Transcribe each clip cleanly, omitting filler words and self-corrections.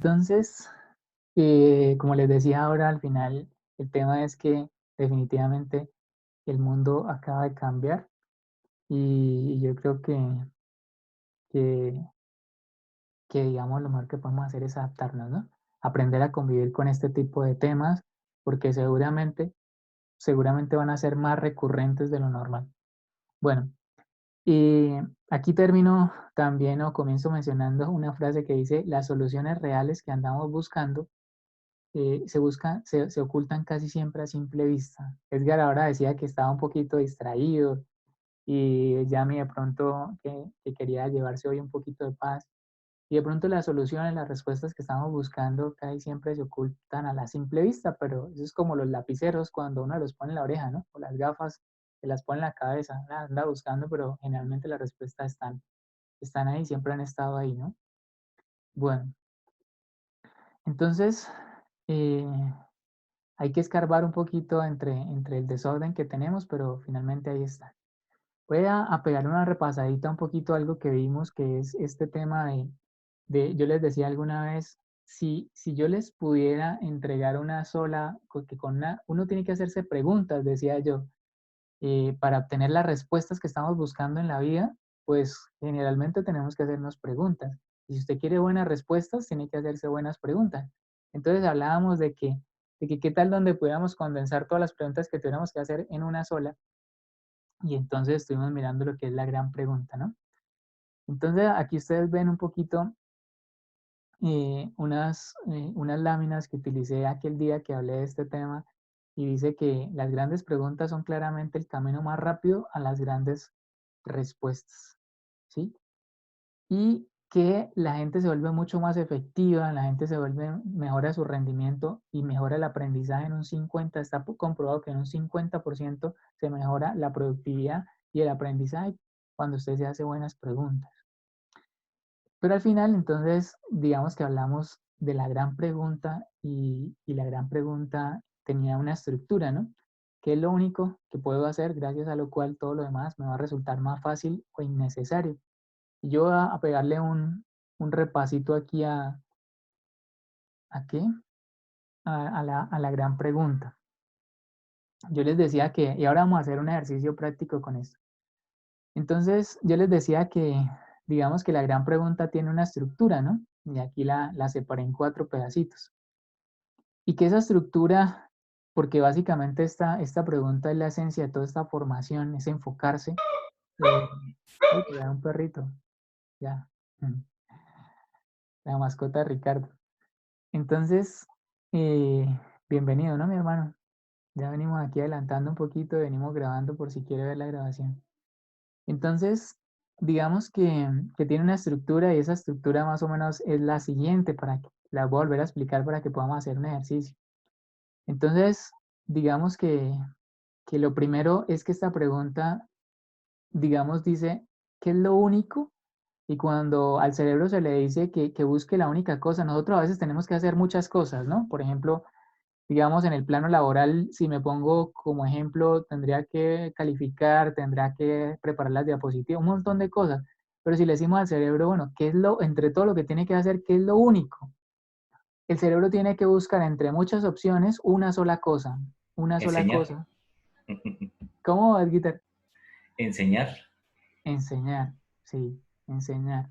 Entonces, como les decía ahora al final, el tema es que definitivamente el mundo acaba de cambiar y yo creo que, que, digamos, lo mejor que podemos hacer es adaptarnos, ¿no? Aprender a convivir con este tipo de temas, porque seguramente van a ser más recurrentes de lo normal. Bueno, y aquí termino también o comienzo mencionando una frase que dice, las soluciones reales que andamos buscando se ocultan casi siempre a simple vista. Edgar ahora decía que estaba un poquito distraído y Yami de pronto que quería llevarse hoy un poquito de paz. Y de pronto las soluciones, las respuestas que estamos buscando casi siempre se ocultan a la simple vista, pero eso es como los lapiceros cuando uno los pone en la oreja, ¿no? O las gafas que las pone en la cabeza, anda buscando, pero generalmente las respuestas están ahí, siempre han estado ahí, ¿no? Bueno, entonces, eh, hay que escarbar un poquito entre el desorden que tenemos, pero finalmente ahí está. Voy a pegarle una repasadita un poquito a algo que vimos, que es este tema yo les decía alguna vez, si yo les pudiera entregar una sola, que uno tiene que hacerse preguntas, decía yo, para obtener las respuestas que estamos buscando en la vida, pues generalmente tenemos que hacernos preguntas. Y si usted quiere buenas respuestas, tiene que hacerse buenas preguntas. Entonces hablábamos de que qué tal donde pudiéramos condensar todas las preguntas que tuviéramos que hacer en una sola. Y entonces estuvimos mirando lo que es la gran pregunta, ¿no? Entonces aquí ustedes ven un poquito unas láminas que utilicé aquel día que hablé de este tema y dice que las grandes preguntas son claramente el camino más rápido a las grandes respuestas, ¿sí? Y que la gente se vuelve mucho más efectiva, la gente mejora su rendimiento y mejora el aprendizaje en un 50, está comprobado que en un 50% se mejora la productividad y el aprendizaje cuando usted se hace buenas preguntas. Pero al final, entonces, digamos que hablamos de la gran pregunta y la gran pregunta tenía una estructura, ¿no? ¿Qué es lo único que puedo hacer gracias a lo cual todo lo demás me va a resultar más fácil o innecesario? Y yo voy a pegarle un repasito aquí ¿a qué? A la gran pregunta. Yo les decía y ahora vamos a hacer un ejercicio práctico con esto. Entonces, yo les decía digamos que la gran pregunta tiene una estructura, ¿no? Y aquí la separé en 4 pedacitos. Y que esa estructura, porque básicamente esta pregunta es la esencia de toda esta formación, es enfocarse. Uy, cuidado, un perrito, ya. mm, La mascota de Ricardo. Entonces, eh, bienvenido, ¿no, mi hermano? Ya venimos aquí adelantando un poquito, venimos grabando por si quiere ver la grabación. Entonces, digamos que tiene una estructura y esa estructura más o menos es la siguiente, la voy a volver a explicar para que podamos hacer un ejercicio. Entonces, digamos que lo primero es que esta pregunta, digamos, dice, ¿qué es lo único? Y cuando al cerebro se le dice que busque la única cosa, nosotros a veces tenemos que hacer muchas cosas, ¿no? Por ejemplo, digamos, en el plano laboral, si me pongo como ejemplo, tendría que calificar, tendría que preparar las diapositivas, un montón de cosas. Pero si le decimos al cerebro, bueno, entre todo lo que tiene que hacer, qué es lo único? El cerebro tiene que buscar entre muchas opciones una sola Enseñar. cosa. ¿Cómo vas, Guitar? Enseñar. Enseñar, sí, enseñar.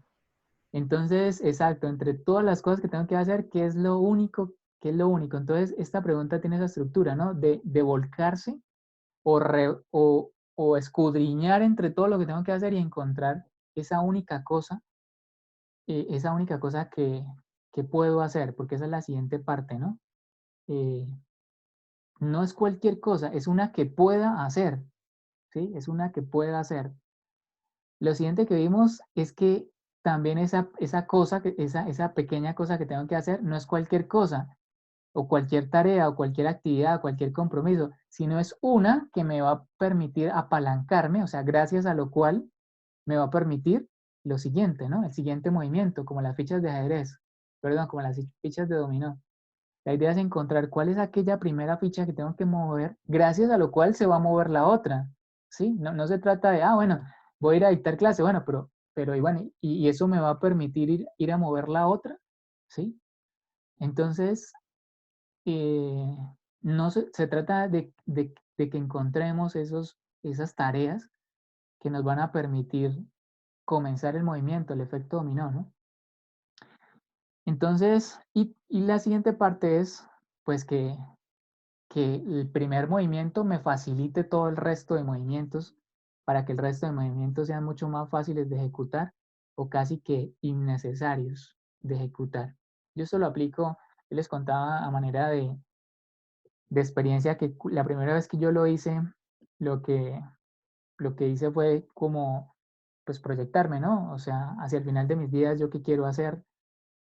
Entonces, exacto, entre todas las cosas que tengo que hacer, ¿qué es lo único? ¿Qué es lo único? Entonces, esta pregunta tiene esa estructura, ¿no? De volcarse o escudriñar entre todo lo que tengo que hacer y encontrar esa única cosa que puedo hacer, porque esa es la siguiente parte, ¿no? Eh, no es cualquier cosa, es una que pueda hacer, ¿sí? Es una que pueda hacer. Lo siguiente que vimos es que también esa pequeña cosa que tengo que hacer no es cualquier cosa, o cualquier tarea, o cualquier actividad, o cualquier compromiso, sino es una que me va a permitir apalancarme, o sea, gracias a lo cual me va a permitir lo siguiente, ¿no? El siguiente movimiento, como las fichas de ajedrez, perdón, como las fichas de dominó. La idea es encontrar cuál es aquella primera ficha que tengo que mover, gracias a lo cual se va a mover la otra, ¿sí? No se trata de, bueno, voy a ir a dictar clase, bueno, pero y bueno, y eso me va a permitir ir a mover la otra, ¿sí? Entonces, eh, no se trata de que encontremos esas tareas que nos van a permitir comenzar el movimiento, el efecto dominó, ¿no? Entonces, y la siguiente parte es, pues, que el primer movimiento me facilite todo el resto de movimientos para que el resto de movimientos sean mucho más fáciles de ejecutar o casi que innecesarios de ejecutar. Yo esto lo aplico, yo les contaba a manera de experiencia que la primera vez que yo lo hice, lo que, lo que hice fue como pues proyectarme, ¿no? O sea, hacia el final de mis días, ¿yo qué quiero hacer?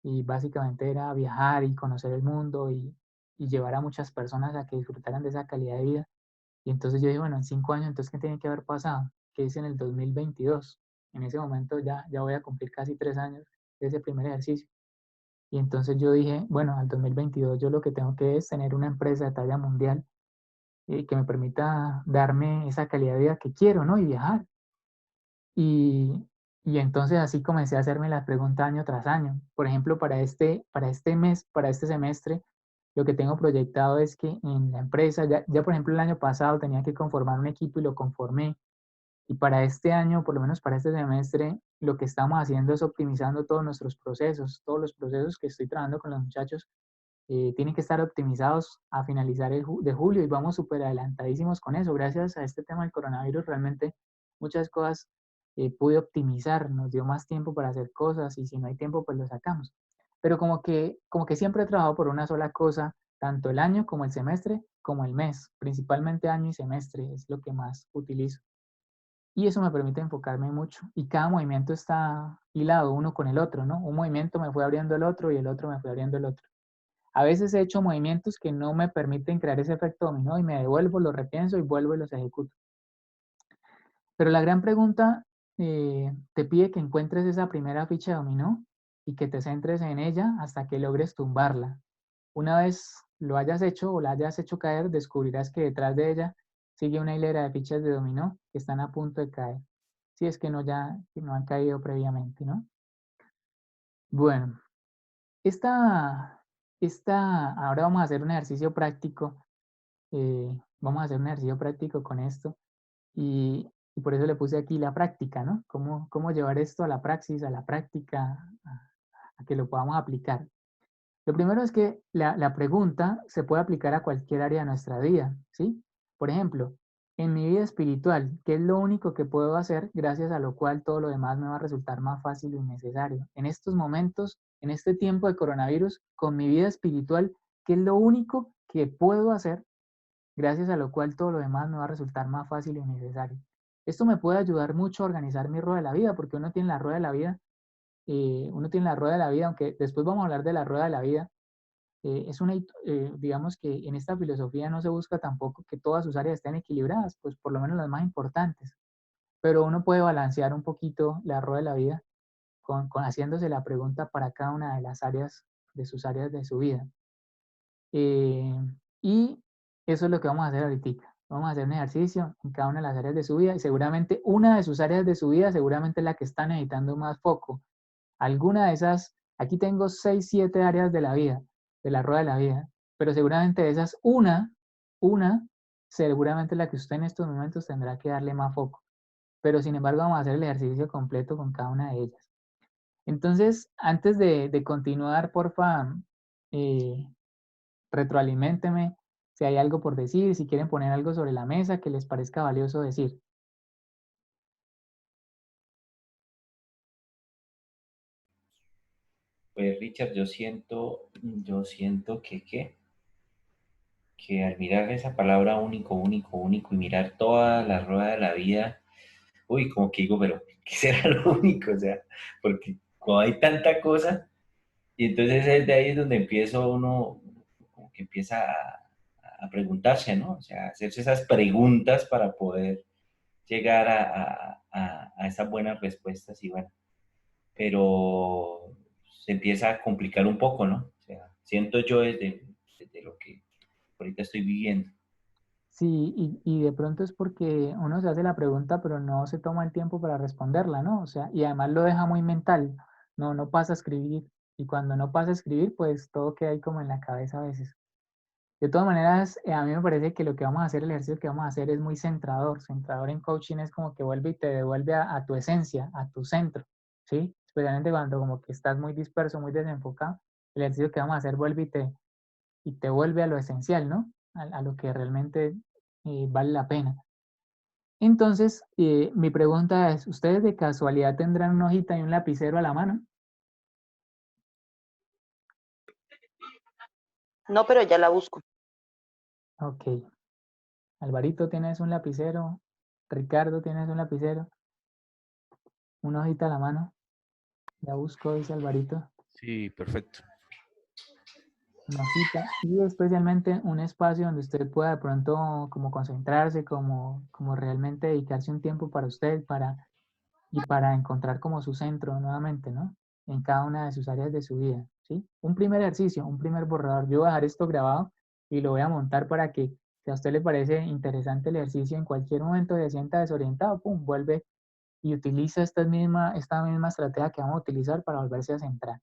Y básicamente era viajar y conocer el mundo y llevar a muchas personas a que disfrutaran de esa calidad de vida. Y entonces yo dije, bueno, en 5 años, entonces, ¿qué tiene que haber pasado? ¿Qué hice en el 2022? En ese momento ya voy a cumplir casi 3 años de ese primer ejercicio. Y entonces yo dije, bueno, al 2022 yo lo que tengo que es tener una empresa de talla mundial que me permita darme esa calidad de vida que quiero, ¿no? Y viajar. Y, y entonces así comencé a hacerme las preguntas año tras año. Por ejemplo, para este mes, para este semestre, lo que tengo proyectado es que en la empresa, ya por ejemplo el año pasado tenía que conformar un equipo y lo conformé. Y para este año, por lo menos para este semestre, lo que estamos haciendo es optimizando todos nuestros procesos, todos los procesos que estoy trabajando con los muchachos tienen que estar optimizados a finalizar de julio y vamos súper adelantadísimos con eso. Gracias a este tema del coronavirus, realmente muchas cosas pude optimizar, nos dio más tiempo para hacer cosas y si no hay tiempo, pues lo sacamos. Pero como que siempre he trabajado por una sola cosa, tanto el año como el semestre, como el mes, principalmente año y semestre es lo que más utilizo. Y eso me permite enfocarme mucho. Y cada movimiento está hilado uno con el otro, ¿no? Un movimiento me fue abriendo el otro y el otro me fue abriendo el otro. A veces he hecho movimientos que no me permiten crear ese efecto dominó y me devuelvo, lo repienso y vuelvo y los ejecuto. Pero la gran pregunta te pide que encuentres esa primera ficha de dominó y que te centres en ella hasta que logres tumbarla. Una vez lo hayas hecho o la hayas hecho caer, descubrirás que detrás de ella sigue una hilera de fichas de dominó que están a punto de caer. Si es que no han caído previamente, ¿no? Bueno, ahora vamos a hacer un ejercicio práctico. Vamos a hacer un ejercicio práctico con esto y por eso le puse aquí la práctica, ¿no? ¿Cómo llevar esto a la praxis, a la práctica, a que lo podamos aplicar? Lo primero es que la pregunta se puede aplicar a cualquier área de nuestra vida, ¿sí? Por ejemplo, en mi vida espiritual, ¿qué es lo único que puedo hacer gracias a lo cual todo lo demás me va a resultar más fácil y necesario? En estos momentos, en este tiempo de coronavirus, con mi vida espiritual, ¿qué es lo único que puedo hacer gracias a lo cual todo lo demás me va a resultar más fácil y necesario? Esto me puede ayudar mucho a organizar mi rueda de la vida, porque uno tiene la rueda de la vida, aunque después vamos a hablar de la rueda de la vida, digamos que en esta filosofía no se busca tampoco que todas sus áreas estén equilibradas, pues por lo menos las más importantes, pero uno puede balancear un poquito la rueda de la vida con haciéndose la pregunta para cada una de las áreas, de sus áreas de su vida. Eh, y eso es lo que vamos a hacer ahorita. Vamos a hacer un ejercicio en cada una de las áreas de su vida y seguramente una de sus áreas de su vida seguramente es la que está necesitando más foco. Alguna de esas, aquí tengo 6 7 áreas de la vida, de la rueda de la vida, pero seguramente de esas una, seguramente la que usted en estos momentos tendrá que darle más foco. Pero sin embargo vamos a hacer el ejercicio completo con cada una de ellas. Entonces, antes de continuar, porfa, eh, retroaliménteme si hay algo por decir, si quieren poner algo sobre la mesa que les parezca valioso decir. Pues Richard, yo siento que al mirar esa palabra único, único, único y mirar toda la rueda de la vida, uy, como que digo, pero ¿qué será lo único? O sea, porque como hay tanta cosa, y entonces es de ahí es donde empiezo uno, como que empieza a preguntarse, ¿no? O sea, hacerse esas preguntas para poder llegar a esas buenas respuestas y bueno, pero se empieza a complicar un poco, ¿no? O sea, siento yo desde lo que ahorita estoy viviendo. Sí, y de pronto es porque uno se hace la pregunta, pero no se toma el tiempo para responderla, ¿no? O sea, y además lo deja muy mental, no pasa a escribir. Y cuando no pasa a escribir, pues todo queda ahí como en la cabeza a veces. De todas maneras, a mí me parece que lo que vamos a hacer, el ejercicio que vamos a hacer es muy centrador. Centrador en coaching es como que vuelve y te devuelve a tu esencia, a tu centro, ¿sí? Especialmente cuando como que estás muy disperso, muy desenfocado. El ejercicio que vamos a hacer vuelve y te vuelve a lo esencial, ¿no? A lo que realmente vale la pena. Entonces, mi pregunta es, ¿ustedes de casualidad tendrán una hojita y un lapicero a la mano? No, pero ya la busco. Ok. Alvarito, ¿tienes un lapicero? Ricardo, ¿tienes un lapicero? Una hojita a la mano. Ya busco, dice Alvarito. Sí, perfecto. Una hojita y especialmente un espacio donde usted pueda de pronto como concentrarse, como realmente dedicarse un tiempo para usted y para encontrar como su centro nuevamente, ¿no? En cada una de sus áreas de su vida, ¿sí? Un primer ejercicio, un primer borrador. Yo voy a dejar esto grabado y lo voy a montar para que si a usted le parece interesante el ejercicio, en cualquier momento se sienta desorientado, pum, vuelve y utiliza esta misma estrategia que vamos a utilizar para volverse a centrar,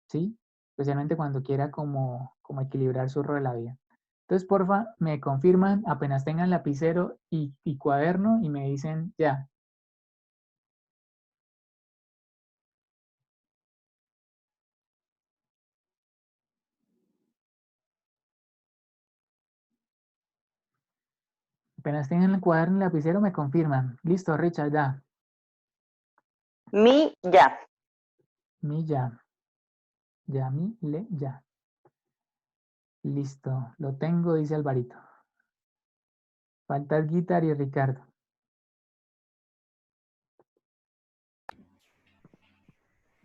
¿sí? Especialmente cuando quiera como equilibrar su rol de la vida. Entonces, porfa, me confirman apenas tengan lapicero y cuaderno y me dicen ya. Apenas tengan el cuaderno y lapicero me confirman. Listo, Richard, ya. Ya. Mi ya. Ya, mi, le, ya. Listo, lo tengo, dice Alvarito. Falta el Guitar y Ricardo.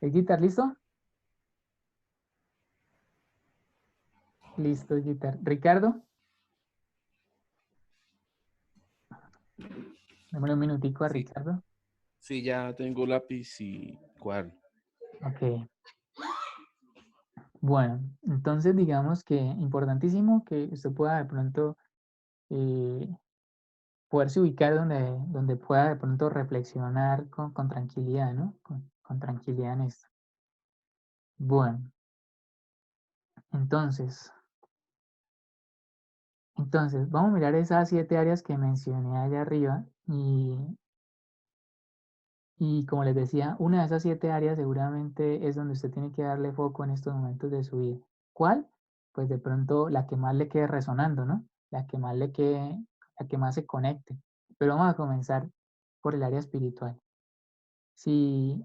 ¿El Guitar listo? Listo, el Guitar. Ricardo, démosle un minutico a Sí, Ricardo. sí, ya tengo lápiz y cuaderno. Ok. Bueno, entonces digamos que importantísimo que usted pueda de pronto eh, poderse ubicar donde pueda de pronto reflexionar con tranquilidad, ¿no? Con tranquilidad en esto. Bueno, entonces, vamos a mirar esas 7 áreas que mencioné allá arriba y como les decía, una de esas 7 áreas seguramente es donde usted tiene que darle foco en estos momentos de su vida. ¿Cuál? Pues de pronto la que más le quede resonando, ¿no? La que más le quede, la que más se conecte. Pero vamos a comenzar por el área espiritual. Si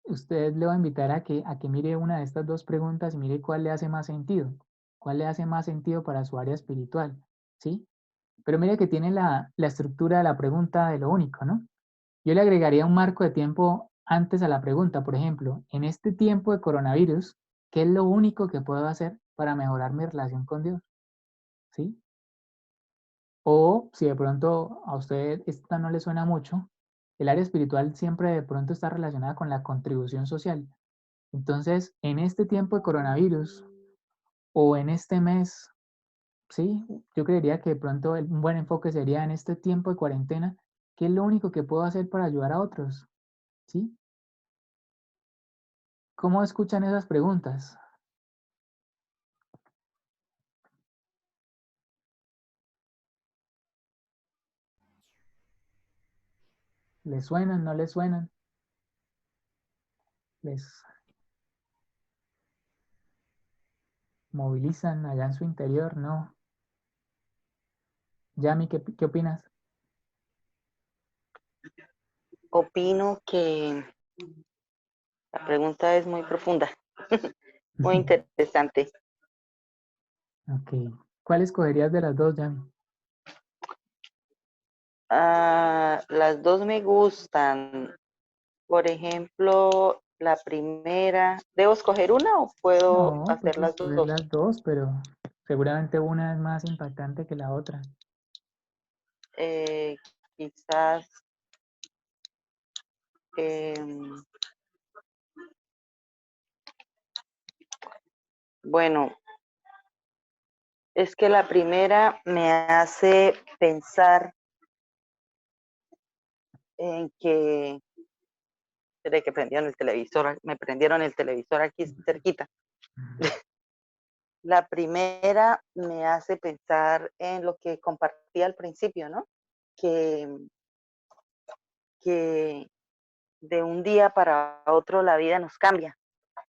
usted le va a invitar a que mire una de estas dos preguntas y mire cuál le hace más sentido. ¿Cuál le hace más sentido para su área espiritual? ¿Sí? Pero mire que tiene la estructura de la pregunta de lo único, ¿no? Yo le agregaría un marco de tiempo antes a la pregunta. Por ejemplo, en este tiempo de coronavirus, ¿qué es lo único que puedo hacer para mejorar mi relación con Dios? ¿Sí? O si de pronto a usted esta no le suena mucho, el área espiritual siempre de pronto está relacionada con la contribución social. Entonces, en este tiempo de coronavirus o en este mes, sí, yo creería que de pronto un buen enfoque sería en este tiempo de cuarentena, ¿qué es lo único que puedo hacer para ayudar a otros? ¿Sí? ¿Cómo escuchan esas preguntas? ¿Les suenan? ¿No les suenan? ¿Les movilizan allá en su interior? No. Yami, ¿qué opinas? Opino que la pregunta es muy profunda, muy interesante. Ok. ¿Cuál escogerías de las dos, Yami? Las dos me gustan. Por ejemplo, la primera, ¿debo escoger una o puedo No, hacer puedes las escoger dos? las dos, pero seguramente una es más impactante que la otra. Eh, Quizás, em, bueno, es que la primera me hace pensar en que Desde que prendieron el televisor, me prendieron el televisor aquí cerquita. La primera me hace pensar en lo que compartí al principio, ¿no? Que, que de un día para otro la vida nos cambia.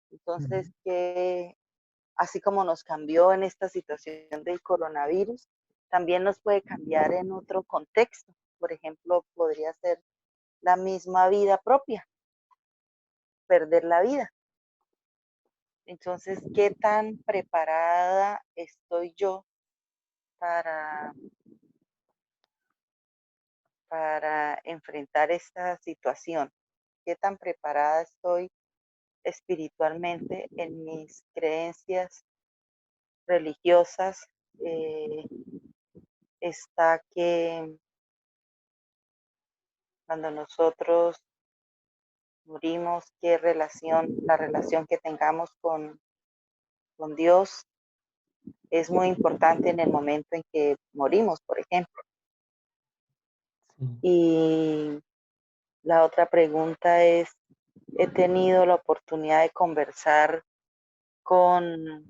Entonces, que así como nos cambió en esta situación del coronavirus, también nos puede cambiar en otro contexto. Por ejemplo, podría ser la misma vida propia, perder la vida. Entonces, ¿qué tan preparada estoy yo para, para enfrentar esta situación? ¿Qué tan preparada estoy espiritualmente en mis creencias religiosas? Está que cuando nosotros morimos, la relación que tengamos con Dios es muy importante en el momento en que morimos, por ejemplo. Sí. Y la otra pregunta es, he tenido la oportunidad de conversar con,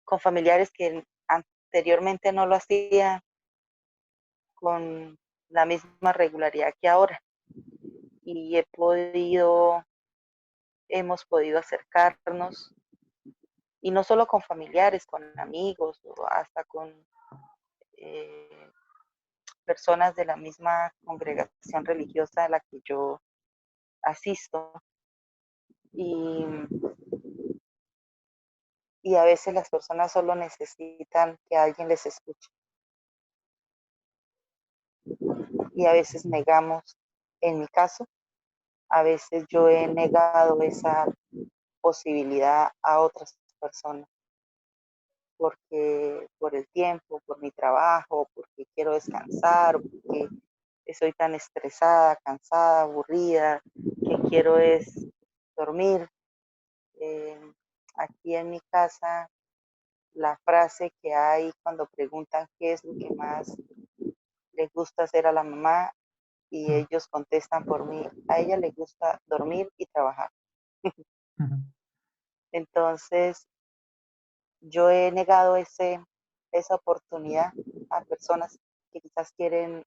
con familiares que anteriormente no lo hacía con la misma regularidad que ahora. Y hemos podido acercarnos, y no solo con familiares, con amigos, o hasta con personas de la misma congregación religiosa a la que yo asisto. Y, y a veces las personas solo necesitan que alguien les escuche. Y a veces negamos, en mi caso, a veces yo he negado esa posibilidad a otras personas, porque por el tiempo, por mi trabajo, porque quiero descansar, porque estoy tan estresada, cansada, aburrida, que quiero es dormir. Aquí en mi casa, la frase que hay cuando preguntan qué es lo que más les gusta hacer a la mamá, y ellos contestan por mí, a ella le gusta dormir y trabajar. Entonces, yo he negado esa oportunidad a personas que quizás quieren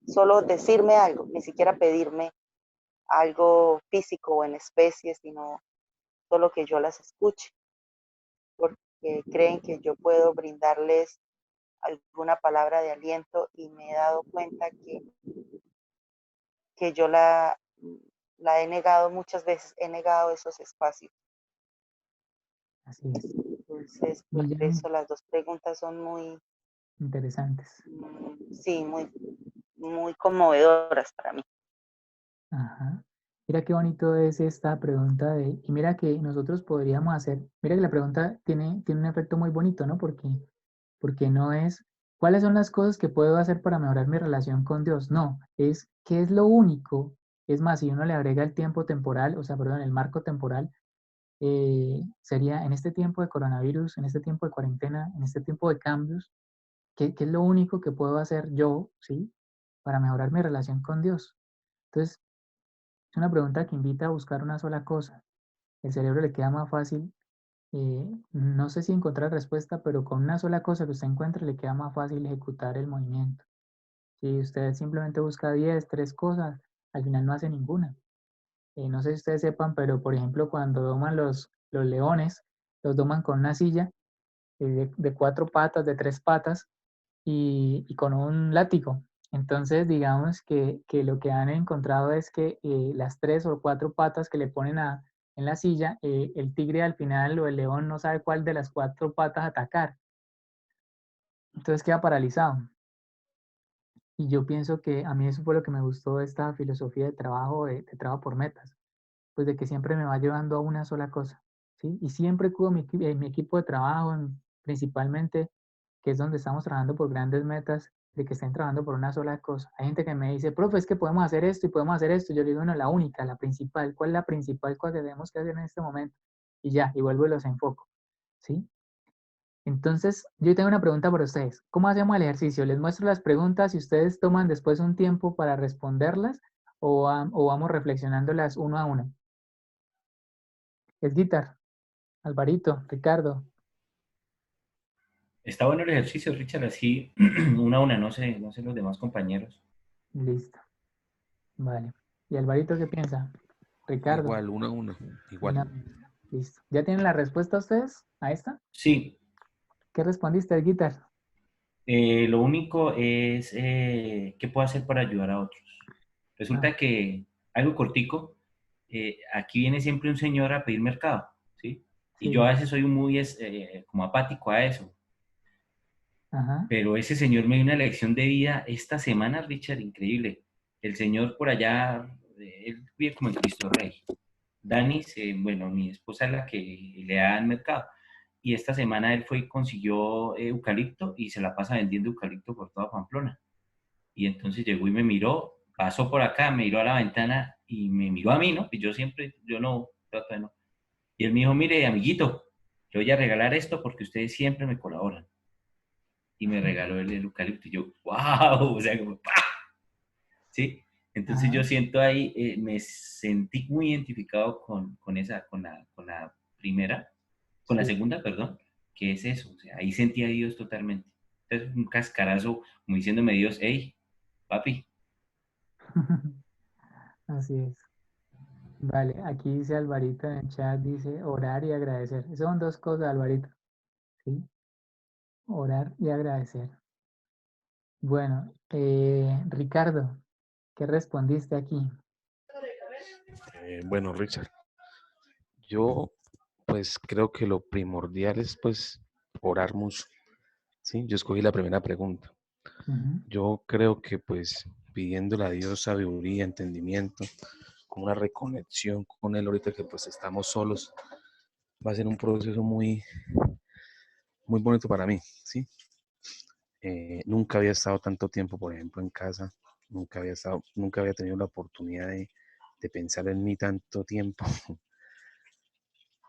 solo decirme algo, ni siquiera pedirme algo físico o en especie, sino solo que yo las escuche, porque creen que yo puedo brindarles alguna palabra de aliento, y me he dado cuenta que yo la he negado muchas veces, he negado esos espacios. Así es. Entonces, por Miriam, eso las dos preguntas son muy, interesantes. sí, muy conmovedoras para mí. Ajá. Mira qué bonito es esta pregunta y mira que nosotros podríamos hacer, mira que la pregunta tiene un efecto muy bonito, ¿no? Porque no es, ¿cuáles son las cosas que puedo hacer para mejorar mi relación con Dios? No, es, ¿qué es lo único? Es más, si uno le agrega el tiempo temporal, o sea, perdón, el marco temporal, sería en este tiempo de coronavirus, en este tiempo de cuarentena, en este tiempo de cambios, ¿qué es lo único que puedo hacer yo, ¿sí? Para mejorar mi relación con Dios. Entonces, es una pregunta que invita a buscar una sola cosa. El cerebro le queda más fácil, no sé si encontrar respuesta, pero con una sola cosa que usted encuentre le queda más fácil ejecutar el movimiento. Si usted simplemente busca 10, 3 cosas, al final no hace ninguna. No sé si ustedes sepan, pero por ejemplo, cuando doman los leones, los doman con una silla de 4 patas, de 3 patas y con un látigo. Entonces, digamos que lo que han encontrado es que las 3 o 4 patas que le ponen en la silla, el tigre al final o el león no sabe cuál de las 4 patas atacar. Entonces queda paralizado. Y yo pienso que a mí eso fue lo que me gustó de esta filosofía de trabajo por metas, pues de que siempre me va llevando a una sola cosa, ¿sí? Y siempre cuido mi equipo de trabajo, principalmente, que es donde estamos trabajando por grandes metas, de que estén trabajando por una sola cosa. Hay gente que me dice, profe, es que podemos hacer esto y podemos hacer esto. Yo le digo, no, la única, la principal. ¿Cuál es la principal cosa que tenemos que hacer en este momento? Y ya, y vuelvo y los enfoco, ¿sí? Entonces, yo tengo una pregunta para ustedes. ¿Cómo hacemos el ejercicio? Les muestro las preguntas y ustedes toman después un tiempo para responderlas o vamos reflexionándolas uno a uno. Es guitar, Alvarito, Ricardo. Está bueno el ejercicio, Richard, así una a una, no sé los demás compañeros. Listo. Vale. ¿Y Alvarito qué piensa? Ricardo. Igual, uno a uno. Igual. Una. Listo. ¿Ya tienen la respuesta ustedes a esta? Sí, ¿Qué respondiste, guitar? lo único es qué puedo hacer para ayudar a otros. Ah, Resulta que, algo cortico, aquí viene siempre un señor a pedir mercado, ¿sí? Y yo sí. a veces soy muy como apático a eso, Ajá. pero ese señor me dio una lección de vida esta semana, Richard, increíble. El señor por allá, él vive como en Cristo Rey. Dani, bueno, mi esposa es la que le da el mercado. Y esta semana él fue y consiguió eucalipto y se la pasa vendiendo eucalipto por toda Pamplona. Y entonces llegó y me miró, pasó por acá, me miró a la ventana y me miró a mí, ¿no? Y yo siempre, yo no, trato de no. Y él me dijo, mire, amiguito, le voy a regalar esto porque ustedes siempre me colaboran. Y me regaló el eucalipto y yo, wow, o sea, como, ¡pah! ¿Sí? Entonces yo Ajá. siento ahí, me sentí muy identificado con la primera, con la Sí. segunda, perdón, que es eso, o sea, ahí sentí a Dios totalmente. Entonces un cascarazo como diciéndome Dios, hey, papi. Así es. Vale, aquí dice Alvarito en el chat, dice orar y agradecer. Son dos cosas, Alvarito. ¿Sí? Orar y agradecer. Bueno, Ricardo, ¿qué respondiste aquí? Bueno, Richard, yo pues creo que lo primordial es pues orar mucho. Sí, yo escogí la primera pregunta. Ujú. Yo creo que pues pidiéndole a Dios sabiduría, entendimiento, con una reconexión con Él ahorita que pues estamos solos, va a ser un proceso muy bonito para mí, ¿sí? Nunca había estado tanto tiempo, por ejemplo, en casa, nunca había tenido la oportunidad de pensar en mí tanto tiempo.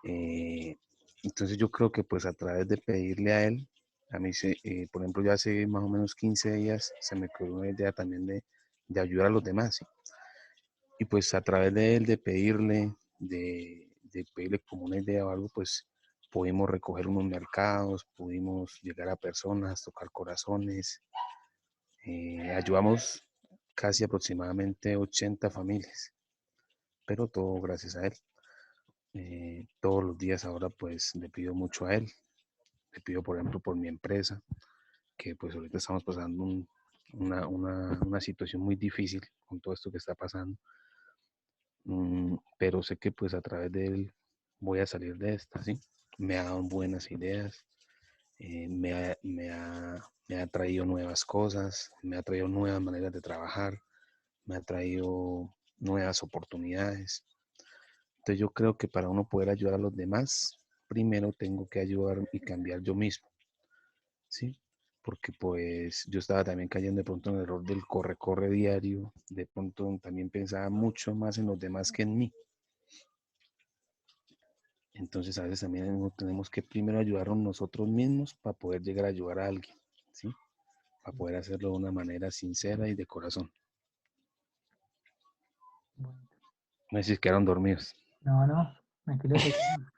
Eh, entonces yo creo que pues a través de pedirle a Él, a mí, por ejemplo, ya hace más o menos 15 días se me ocurrió una idea también de ayudar a los demás, ¿sí? Y pues a través de Él, de pedirle como una idea o algo, pues pudimos recoger unos mercados, pudimos llegar a personas, tocar corazones, ayudamos casi aproximadamente 80 familias, pero todo gracias a Él. Todos los días ahora pues le pido mucho a Él, le pido por ejemplo por mi empresa, que pues ahorita estamos pasando una situación muy difícil con todo esto que está pasando. Pero sé que pues a través de Él voy a salir de esta, ¿sí? Me ha dado buenas ideas, me ha traído nuevas cosas, me ha traído nuevas maneras de trabajar, me ha traído nuevas oportunidades. Entonces yo creo que para uno poder ayudar a los demás, primero tengo que ayudar y cambiar yo mismo, ¿sí? Porque pues yo estaba también cayendo de pronto en el error del corre-corre diario, de pronto también pensaba mucho más en los demás que en mí. Entonces a veces también tenemos que primero ayudarnos nosotros mismos para poder llegar a ayudar a alguien, ¿sí? Para poder hacerlo de una manera sincera y de corazón. Bueno, No sé si quedaron dormidos. no, no, aquí lo seguimos.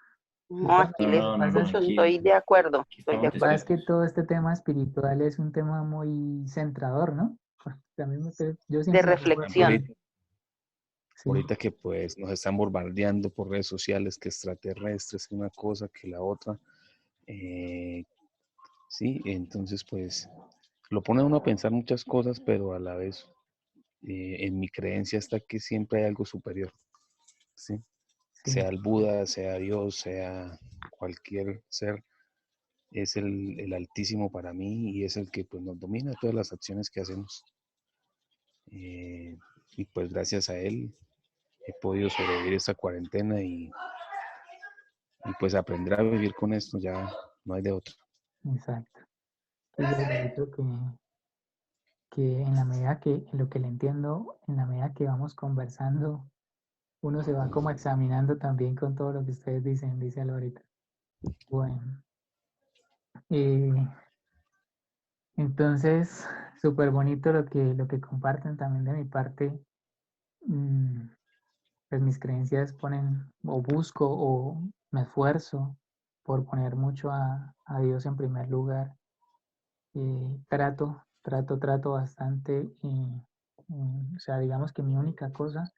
Lo No, aquí No, les que no, no, pasa no, es escucho, que, estoy aquí, de acuerdo, aquí estoy de estamos lo que pasa es acuerdo. que despiertos. todo este tema espiritual es un tema muy centrador, ¿no? Porque también yo De siempre me pongo de acuerdo. reflexión. Ahorita, Sí, ahorita que pues nos están bombardeando por redes sociales, que extraterrestres, que una cosa, que la otra. eh, sí, entonces pues lo pone a uno a pensar muchas cosas, pero a la vez en mi creencia está que siempre hay algo superior, ¿sí? sí, Sea el Buda, sea Dios, sea cualquier ser, es el Altísimo para mí y es el que pues nos domina todas las acciones que hacemos. Y pues gracias a él he podido sobrevivir esta cuarentena y pues aprender a vivir con esto, ya no hay de otra. exacto. Dice Alvarito que en la medida que, en lo que le entiendo, en la medida que vamos conversando, uno se va como examinando también con todo lo que ustedes dicen, dice Alvarito. Bueno, eh, entonces, súper bonito lo que comparten también de mi parte. pues mis creencias ponen, o busco, o me esfuerzo por poner mucho a Dios en primer lugar. Trato bastante. O sea, digamos que mi única cosa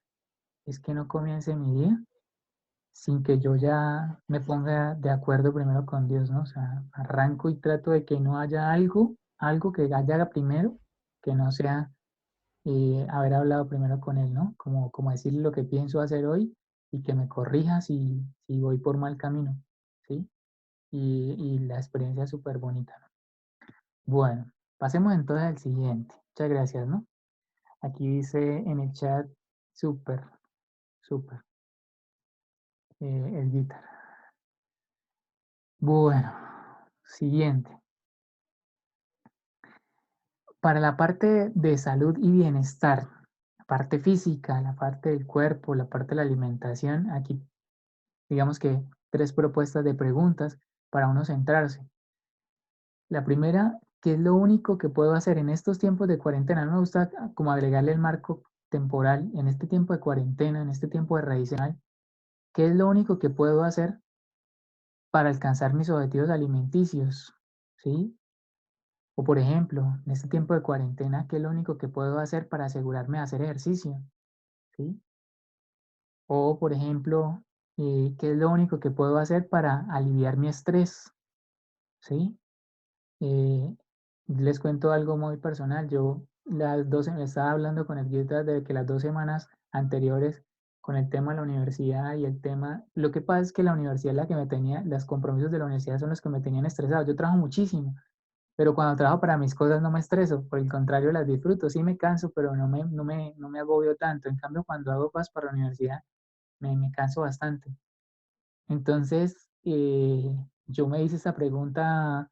es que no comience mi día sin que yo ya me ponga de acuerdo primero con Dios, ¿no? O sea, arranco y trato de que no haya algo que haga primero, que no sea haber hablado primero con Él, ¿no? Como decirle lo que pienso hacer hoy y que me corrija si voy por mal camino, ¿sí? Y la experiencia es súper bonita, ¿no? Bueno, pasemos entonces al siguiente. Muchas gracias, ¿no? Aquí dice en el chat, súper, súper, el guitar. Bueno, siguiente. Para la parte de salud y bienestar, la parte física, la parte del cuerpo, la parte de la alimentación, aquí digamos que 3 propuestas de preguntas para uno centrarse. La primera, ¿qué es lo único que puedo hacer en estos tiempos de cuarentena? No me gusta como agregarle el marco temporal en este tiempo de cuarentena, en este tiempo de radicional. ¿Qué es lo único que puedo hacer para alcanzar mis objetivos alimenticios? ¿Sí? O por ejemplo, en este tiempo de cuarentena, ¿qué es lo único que puedo hacer para asegurarme de hacer ejercicio? ¿Sí? O por ejemplo, ¿qué es lo único que puedo hacer para aliviar mi estrés? ¿Sí? Eh, Les cuento algo muy personal. Yo me estaba hablando con el guía de que las 2 semanas anteriores con el tema de la universidad y el tema, lo que pasa es que la universidad es la que me tenía, los compromisos de la universidad son los que me tenían estresado. Yo trabajo muchísimo, pero cuando trabajo para mis cosas no me estreso, por el contrario las disfruto. Sí me canso, pero no me agobio tanto. En cambio, cuando hago cosas para la universidad, me canso bastante. Entonces, yo me hice esta pregunta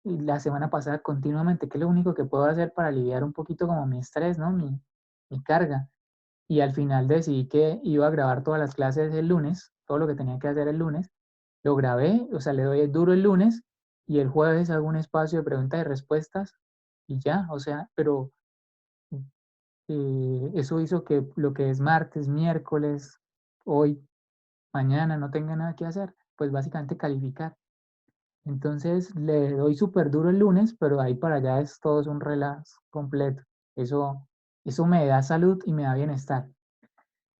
la semana pasada continuamente, ¿qué es lo único que puedo hacer para aliviar un poquito como mi estrés, ¿no? Mi carga. Y al final decidí que iba a grabar todas las clases el lunes, todo lo que tenía que hacer el lunes. Lo grabé, o sea, le doy duro el lunes y el jueves hago un espacio de preguntas y respuestas y ya, o sea, pero eso hizo que lo que es martes, miércoles, hoy, mañana no tenga nada que hacer, pues básicamente calificar. Entonces le doy súper duro el lunes, pero ahí para allá es todo es un relax completo. Eso me da salud y me da bienestar.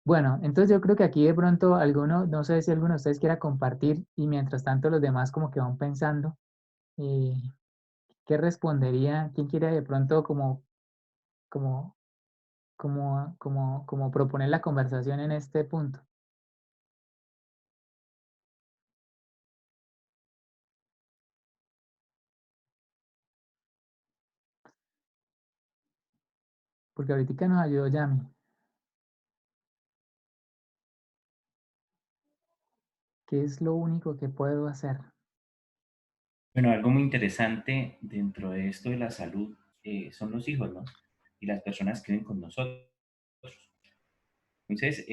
Bueno, entonces yo creo que aquí de pronto alguno, no sé si alguno de ustedes quiera compartir y mientras tanto los demás como que van pensando, eh, ¿qué respondería? ¿Quién quiere de pronto como, como proponer la conversación en este punto? Porque ahorita nos ayudó Yami. ¿Qué es lo único que puedo hacer? Bueno, algo muy interesante dentro de esto de la salud son los hijos, ¿no? Y las personas que viven con nosotros. Entonces,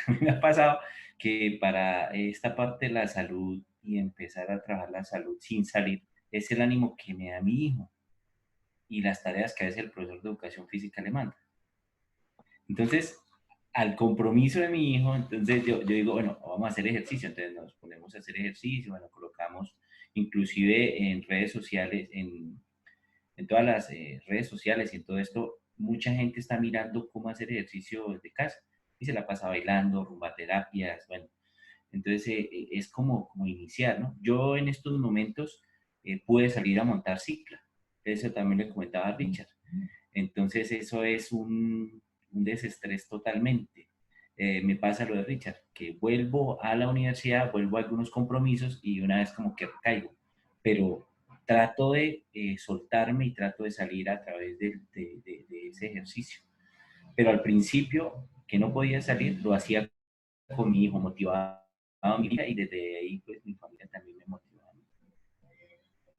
a mí me ha pasado que para esta parte de la salud y empezar a trabajar la salud sin salir, es el ánimo que me da mi hijo y las tareas que a veces el profesor de educación física le manda. Entonces, al compromiso de mi hijo, entonces yo digo, bueno, vamos a hacer ejercicio, entonces nos ponemos a hacer ejercicio, bueno, colocamos inclusive en redes sociales, en todas las redes sociales y en todo esto, mucha gente está mirando cómo hacer ejercicio desde casa y se la pasa bailando, rumba terapias, bueno, entonces es como iniciar, ¿no? Yo en estos momentos pude salir a montar cicla, eso también le comentaba a Richard, entonces eso es un desestrés totalmente. Me pasa lo de Richard, que vuelvo a la universidad, vuelvo a algunos compromisos y una vez como que recaigo, pero trato de soltarme y trato de salir a través de ese ejercicio. Pero al principio, que no podía salir, lo hacía con mi hijo, motivaba a mi hija y desde ahí pues mi familia también me motivaba.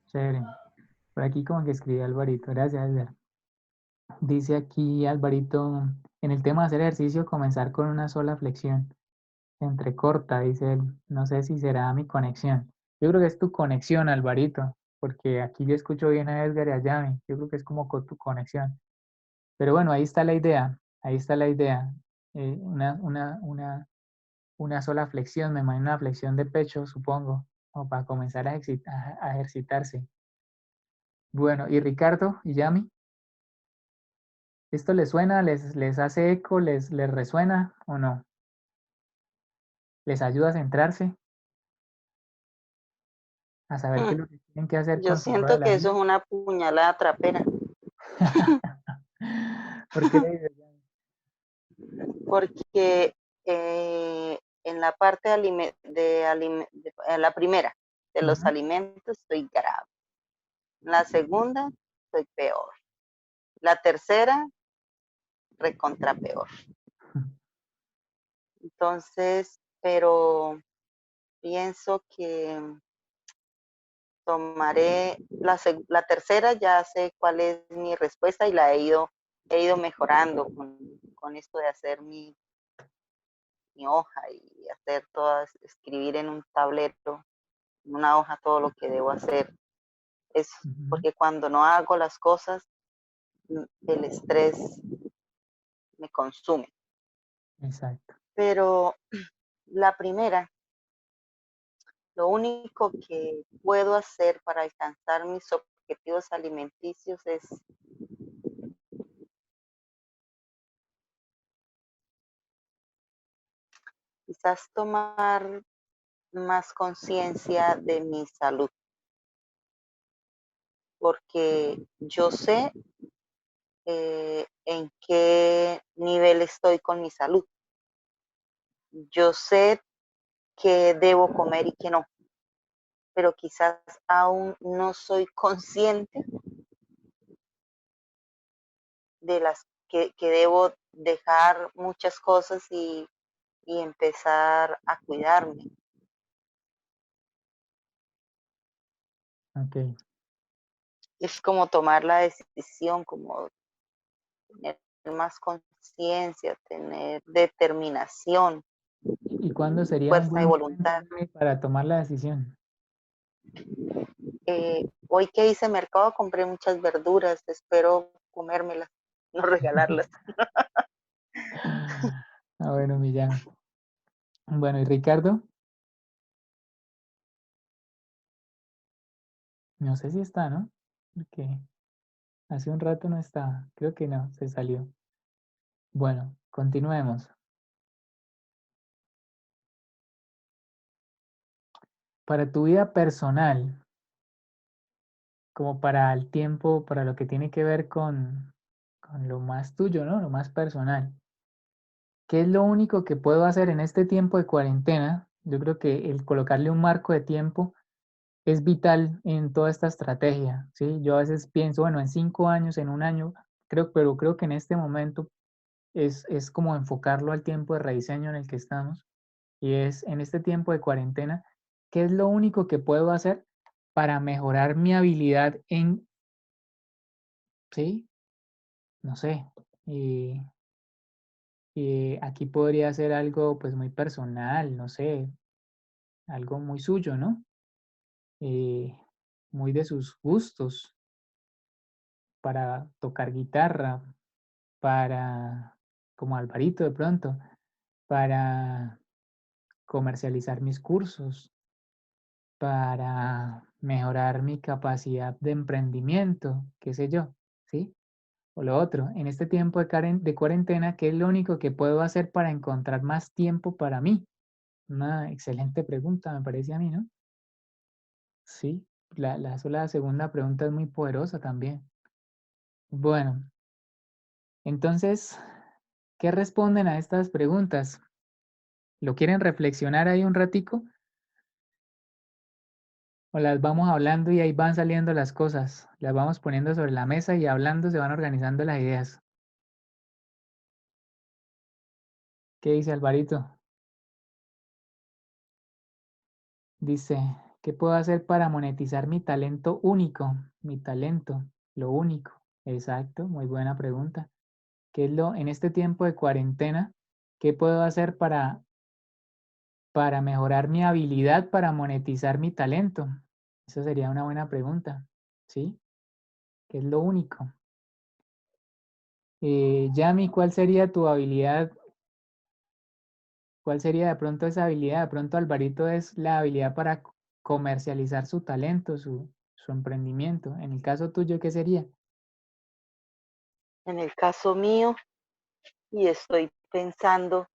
Chévere. Por aquí como que escribe Alvarito. Gracias, Edgar. Dice aquí Alvarito, en el tema de hacer ejercicio, comenzar con una sola flexión. Entrecorta, dice él. No sé si será mi conexión. Yo creo que es tu conexión, Alvarito, porque aquí yo escucho bien a Edgar y a Yami. Yo creo que es como con tu conexión. Pero bueno, ahí está la idea. Ahí está la idea. una sola flexión, me imagino una flexión de pecho, supongo, o para comenzar a ejercitarse. Bueno, ¿y Ricardo y Yami? ¿Esto les suena, les hace eco, les resuena o no? ¿Les ayuda a centrarse, a saber qué es Mm, lo que tienen que hacer Yo con su rueda de siento la que eso vida? es una puñalada trapera, ¿Por qué le dices? porque en la parte en la primera de los Ujú. alimentos estoy grave, en la segunda estoy peor, la tercera recontra peor. Entonces, pero pienso que tomaré la tercera, ya sé cuál es mi respuesta y he ido mejorando con esto de hacer mi hoja y hacer todas, escribir en un tablero, en una hoja todo lo que debo hacer. Es Ujú. porque cuando no hago las cosas, el estrés me consume. Exacto. Pero la primera, lo único que puedo hacer para alcanzar mis objetivos alimenticios es quizás tomar más conciencia de mi salud, porque yo sé en qué nivel estoy con mi salud. Yo sé qué debo comer y qué no, pero quizás aún no soy consciente de las que debo dejar muchas cosas y empezar a cuidarme. Ok. Es como tomar la decisión, como tener más conciencia, tener determinación, ¿Y cuándo sería un fuerza de buen momento voluntad. para tomar la decisión? Hoy que hice mercado compré muchas verduras, espero comérmelas, no regalarlas. Ah, bueno, Millán. Bueno, ¿y Ricardo? No sé si está, ¿no? Porque hace un rato no estaba. Creo que no, se salió. Bueno, continuemos. Para tu vida personal, como para el tiempo, para lo que tiene que ver con lo más tuyo, ¿no? Lo más personal. ¿Qué es lo único que puedo hacer en este tiempo de cuarentena? Yo creo que el colocarle un marco de tiempo es vital en toda esta estrategia, ¿sí? Yo a veces pienso, bueno, en 5 años, en un año, pero creo que en este momento es como enfocarlo al tiempo de rediseño en el que estamos y es en este tiempo de cuarentena, ¿qué es lo único que puedo hacer para mejorar mi habilidad en, sí, no sé, y aquí podría ser algo pues muy personal, no sé, algo muy suyo, ¿no? Eh, muy de sus gustos para tocar guitarra, para, como Alvarito de pronto, para comercializar mis cursos, para mejorar mi capacidad de emprendimiento, qué sé yo, ¿sí? O lo otro, en este tiempo de cuarentena, ¿qué es lo único que puedo hacer para encontrar más tiempo para mí? Una excelente pregunta, me parece a mí, ¿no? Sí, la sola segunda pregunta es muy poderosa también. Bueno, entonces, ¿qué responden a estas preguntas? ¿Lo quieren reflexionar ahí un ratico? ¿O las vamos hablando y ahí van saliendo las cosas? Las vamos poniendo sobre la mesa y hablando se van organizando las ideas. ¿Qué dice Alvarito? Dice, ¿qué puedo hacer para monetizar mi talento único? Mi talento, lo único. Exacto, muy buena pregunta. ¿Qué es lo, en este tiempo de cuarentena, qué puedo hacer para mejorar mi habilidad para monetizar mi talento? Esa sería una buena pregunta, ¿sí? ¿Qué es lo único? Yami, ¿cuál sería tu habilidad? ¿Cuál sería de pronto esa habilidad? De pronto Alvarito es la habilidad para comercializar su talento, su emprendimiento. En el caso tuyo, ¿qué sería? En el caso mío, y estoy pensando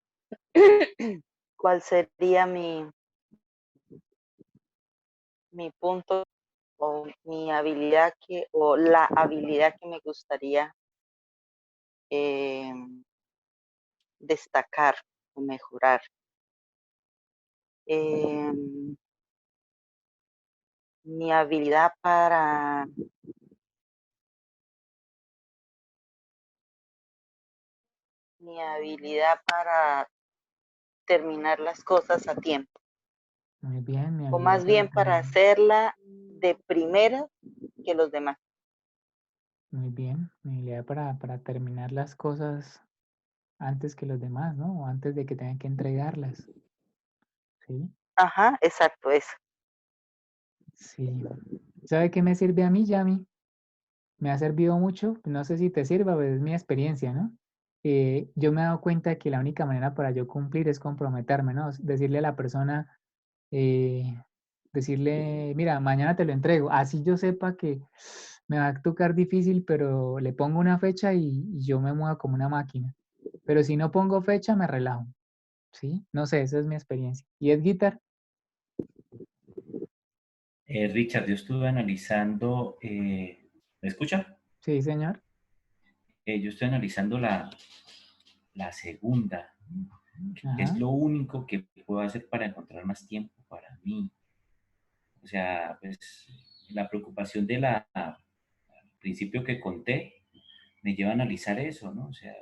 cuál sería mi punto o mi habilidad o la habilidad que me gustaría eh, destacar o mejorar. Eh, mi habilidad para terminar las cosas a tiempo, Muy bien, mi o habilidad más para bien para terminar. hacerla de primera que los demás. Muy bien, mi habilidad para terminar las cosas antes que los demás, ¿no? O antes de que tengan que entregarlas. ¿Sí? Ajá, exacto, eso. Sí. ¿Sabe qué me sirve a mí, Yami? Me ha servido mucho, no sé si te sirva, pero es mi experiencia, ¿no? Yo me he dado cuenta de que la única manera para yo cumplir es comprometerme, ¿no? Decirle a la persona, eh, decirle, mira, mañana te lo entrego. Así yo sepa que me va a tocar difícil, pero le pongo una fecha y yo me muevo como una máquina. Pero si no pongo fecha, me relajo, ¿sí? No sé, esa es mi experiencia. ¿Y Edguitar? Richard, yo estuve analizando, ¿me escucha? Sí, señor. Yo estoy analizando la segunda, que es Ajá. lo único que puedo hacer para encontrar más tiempo para mí. O sea, pues la preocupación al principio que conté me lleva a analizar eso, ¿no? O sea,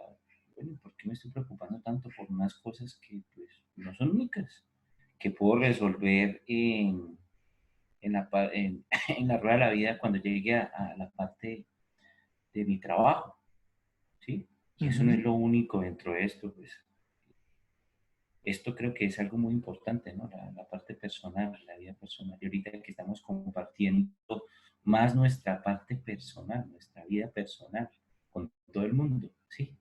bueno, ¿por qué me estoy preocupando tanto por unas cosas que pues no son únicas? Que puedo resolver en la rueda de la vida cuando llegue a la parte de mi trabajo, ¿sí? Y eso no es Ujú. lo único dentro de esto, pues esto creo que es algo muy importante, ¿no? La parte personal, la vida personal. Y ahorita que estamos compartiendo más nuestra parte personal, nuestra vida personal con todo el mundo, ¿sí?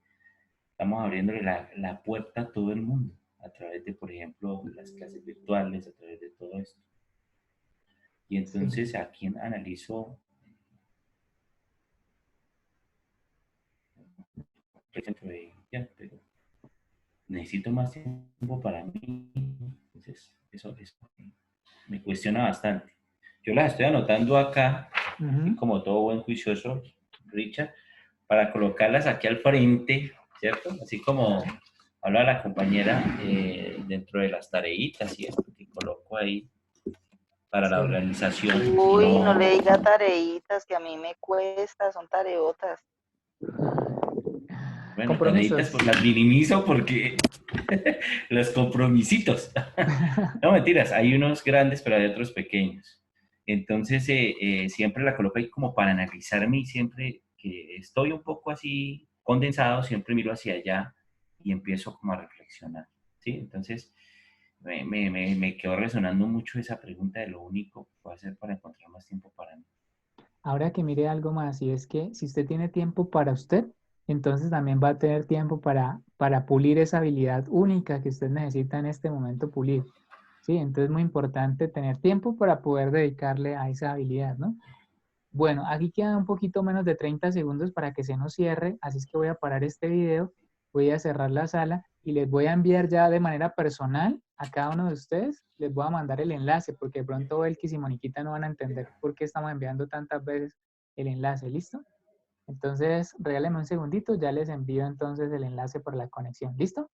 Estamos abriéndole la puerta a todo el mundo a través de, por ejemplo, las clases virtuales, a través de todo esto. Y Sí. entonces aquí analizo, por ejemplo, ya, pero necesito más tiempo para mí. Entonces, eso me cuestiona bastante. Yo las estoy anotando acá, y Ujú. como todo buen juicioso, Richard, para colocarlas aquí al frente, ¿cierto? Así como habla la compañera dentro de las tareitas y esto que coloco ahí para la Sí. organización. Y Uy, no no, le diga tareitas que a mí me cuesta, son tareotas. bueno, tareitas Compromisos. pues las minimizo porque los compromisitos. No, mentiras, hay unos grandes, pero hay otros pequeños. Entonces, siempre la coloco ahí como para analizarme y siempre que estoy un poco así condensado, siempre miro hacia allá y empiezo como a reflexionar, ¿sí? Entonces, me quedó resonando mucho esa pregunta de lo único que puedo hacer para encontrar más tiempo para mí. Ahora que mire algo más, y es que si usted tiene tiempo para usted, entonces también va a tener tiempo para pulir esa habilidad única que usted necesita en este momento pulir. Sí, entonces es muy importante tener tiempo para poder dedicarle a esa habilidad, ¿no? Bueno, aquí quedan un poquito menos de 30 segundos para que se nos cierre, así es que voy a parar este video, voy a cerrar la sala y les voy a enviar ya de manera personal a cada uno de ustedes, les voy a mandar el enlace, porque de pronto Belkis y Moniquita no van a entender por qué estamos enviando tantas veces el enlace, ¿listo? Entonces, regálenme un segundito, ya les envío entonces el enlace por la conexión, ¿listo?